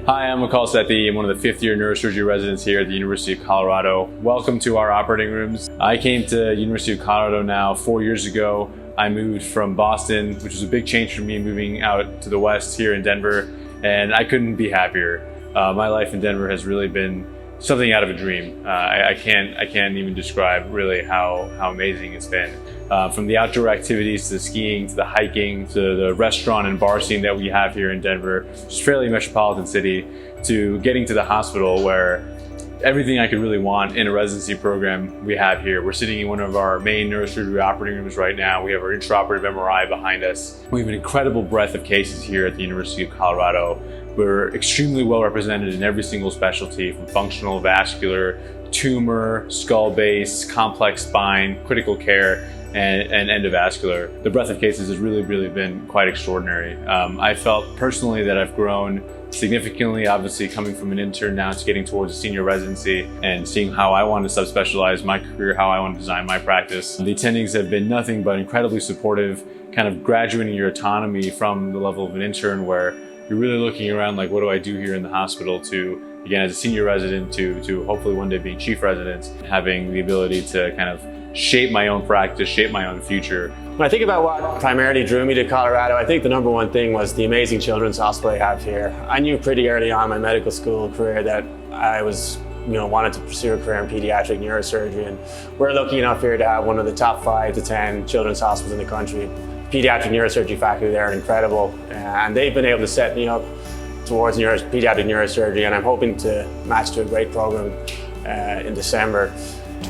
Hi, I'm Makal Sethi. I'm one of the fifth-year neurosurgery residents here at the University of Colorado. Welcome to our operating rooms. I came to University of Colorado now 4 years ago. I moved from Boston, which was a big change for me, moving out to the West here in Denver, and I couldn't be happier. My life in Denver has really been something out of a dream. I can't even describe really how amazing it's been. From the outdoor activities to the skiing to the hiking to the restaurant and bar scene that we have here in Denver, it's a fairly metropolitan city, to getting to the hospital where everything I could really want in a residency program we have here. We're sitting in one of our main neurosurgery operating rooms right now. We have our intraoperative MRI behind us. We have an incredible breadth of cases here at the University of Colorado. We're extremely well represented in every single specialty, from functional, vascular, tumor, skull base, complex spine, critical care, and endovascular. The breadth of cases has really been quite extraordinary. I felt personally that I've grown significantly, obviously coming from an intern now to getting towards a senior residency and seeing how I want to subspecialize my career, how I want to design my practice. The attendings have been nothing but incredibly supportive, kind of graduating your autonomy from the level of an intern where you're really looking around like, what do I do here in the hospital, to, again, as a senior resident, to hopefully one day being chief resident, having the ability to kind of shape my own practice, shape my own future. When I think about what primarily drew me to Colorado, I think the number one thing was the amazing children's hospital I have here. I knew pretty early on in my medical school career that I was, wanted to pursue a career in pediatric neurosurgery, and we're lucky enough here to have one of the top 5 to 10 children's hospitals in the country. Pediatric neurosurgery faculty there are incredible, and they've been able to set me up towards pediatric neurosurgery, and I'm hoping to match to a great program in December.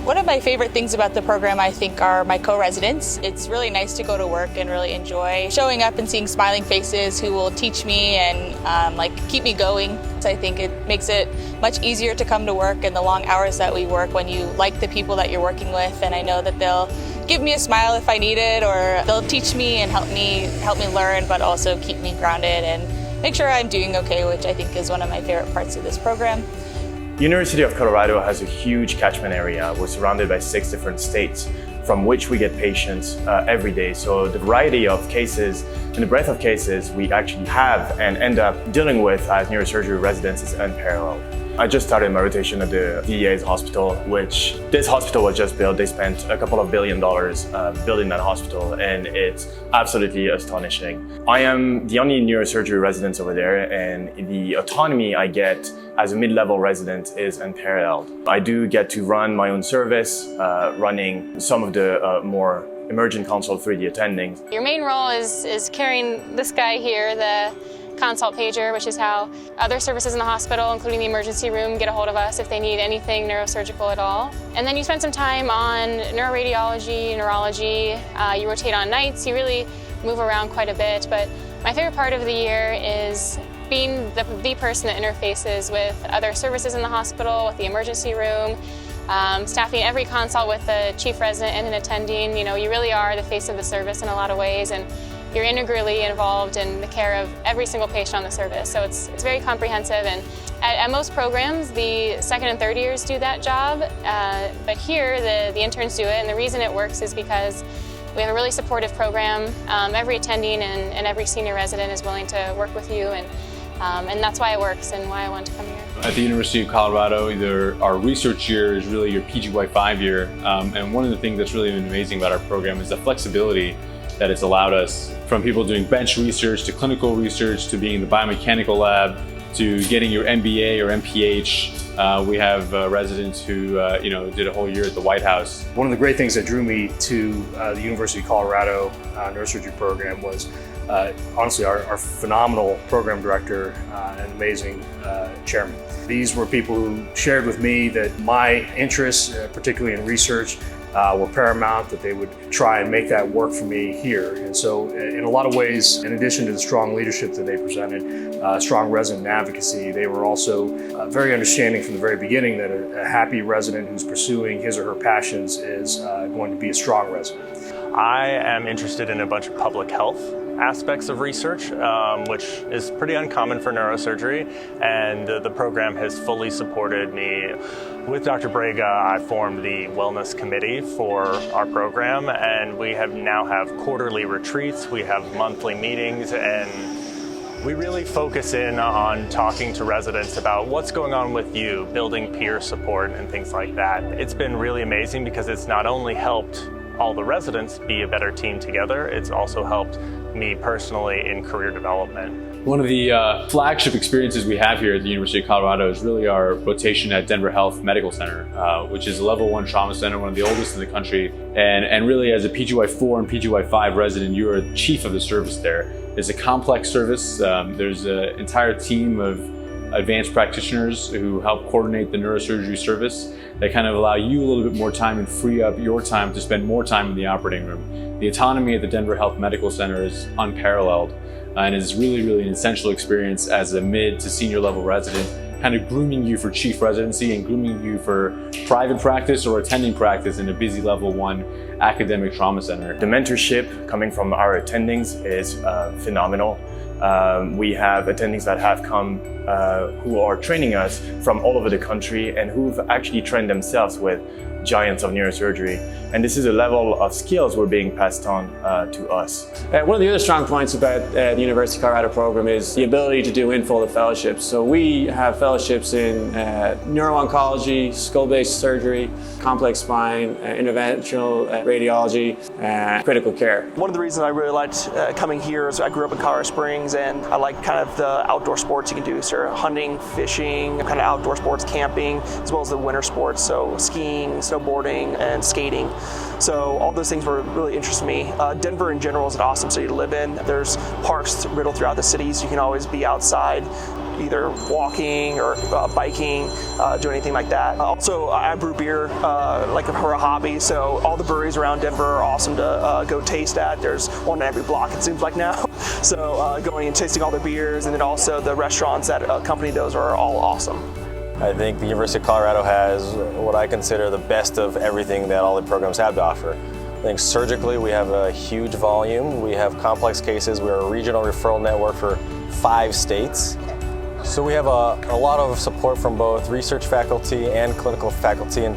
One of my favorite things about the program, I think, are my co-residents. It's really nice to go to work and really enjoy showing up and seeing smiling faces who will teach me and keep me going. So I think it makes it much easier to come to work and the long hours that we work when you like the people that you're working with, and I know that they'll give me a smile if I need it, or they'll teach me and help me learn, but also keep me grounded and make sure I'm doing okay, which I think is one of my favorite parts of this program. University of Colorado has a huge catchment area. We're surrounded by 6 different states from which we get patients every day. So the variety of cases and the breadth of cases we actually have and end up dealing with as neurosurgery residents is unparalleled. I just started my rotation at the DEA's hospital, which this hospital was just built. They spent a couple of $1 billion building that hospital, and it's absolutely astonishing. I am the only neurosurgery resident over there, and the autonomy I get as a mid-level resident is unparalleled. I do get to run my own service, running some of the more emergent consult 3D attendings. Your main role is carrying this guy here, the consult pager, which is how other services in the hospital, including the emergency room, get a hold of us if they need anything neurosurgical at all. And then you spend some time on neuroradiology, neurology, you rotate on nights, you really move around quite a bit. But my favorite part of the year is being the person that interfaces with other services in the hospital, with the emergency room, staffing every consult with the chief resident and an attending. You really are the face of the service in a lot of ways, and you're integrally involved in the care of every single patient on the service. So it's very comprehensive, and at most programs, the 2nd and 3rd years do that job, but here the interns do it, and the reason it works is because we have a really supportive program. Every attending and every senior resident is willing to work with you, and that's why it works and why I want to come here. At the University of Colorado, our research year is really your PGY5 year, and one of the things that's really been amazing about our program is the flexibility that it's allowed us, from people doing bench research to clinical research to being in the biomechanical lab to getting your MBA or MPH. We have residents who did a whole year at the White House. One of the great things that drew me to the University of Colorado neurosurgery program was honestly our phenomenal program director and amazing chairman. These were people who shared with me that my interests, particularly in research, were paramount, that they would try and make that work for me here. And so in a lot of ways, in addition to the strong leadership that they presented, strong resident advocacy, they were also very understanding from the very beginning that a happy resident who's pursuing his or her passions is going to be a strong resident. I am interested in a bunch of public health aspects of research, which is pretty uncommon for neurosurgery, and the program has fully supported me. With Dr. Brega, I formed the wellness committee for our program, and we now have quarterly retreats, we have monthly meetings, and We really focus in on talking to residents about what's going on with you, building peer support and things like that. It's been really amazing because it's not only helped all the residents be a better team together, it's also helped me personally in career development. One of the flagship experiences we have here at the University of Colorado is really our rotation at Denver Health Medical Center, which is a level 1 trauma center, one of the oldest in the country. And really, as a PGY4 and PGY5 resident, you are the chief of the service there. It's a complex service. There's an entire team of advanced practitioners who help coordinate the neurosurgery service that kind of allow you a little bit more time and free up your time to spend more time in the operating room. The autonomy at the Denver Health Medical Center is unparalleled and is really an essential experience as a mid to senior level resident, kind of grooming you for chief residency and grooming you for private practice or attending practice in a busy level 1 academic trauma center. The mentorship coming from our attendings is phenomenal. We have attendings that have come who are training us from all over the country and who've actually trained themselves with giants of neurosurgery. And this is a level of skills we're being passed on to us. One of the other strong points about the University of Colorado program is the ability to do in-folder fellowships. So we have fellowships in neuro-oncology, skull-based surgery, complex spine, interventional radiology, critical care. One of the reasons I really liked coming here is I grew up in Colorado Springs, and I like kind of the outdoor sports you can do, so hunting, fishing, kind of outdoor sports, camping, as well as the winter sports, so skiing, snowboarding, and skating. So all those things were really interesting to me. Denver in general is an awesome city to live in. There's parks riddled throughout the city, so you can always be outside, either walking or biking, doing anything like that. Also, I brew beer like for a hobby, so all the breweries around Denver are awesome to go taste at. There's one on every block, it seems like now. So going and tasting all the beers, and then also the restaurants that accompany those are all awesome. I think the University of Colorado has what I consider the best of everything that all the programs have to offer. I think surgically we have a huge volume, we have complex cases, we're a regional referral network for 5 states. So we have a lot of support from both research faculty and clinical faculty in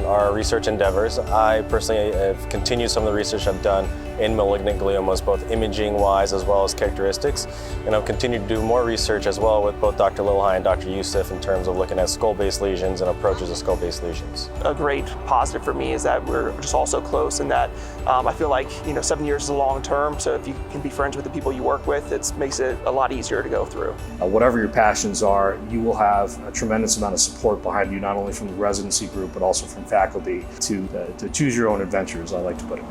our research endeavors. I personally have continued some of the research I've done in malignant gliomas, both imaging-wise as well as characteristics. And I've continued to do more research as well with both Dr. Lilhai and Dr. Youssef in terms of looking at skull-based lesions and approaches to skull-based lesions. A great positive for me is that we're just all so close, and that I feel like 7 years is a long term, so if you can be friends with the people you work with, it makes it a lot easier to go through. Whatever your passions are, you will have a tremendous amount of support behind you, not only from the residency group, but also from faculty to choose your own adventures, I like to put it.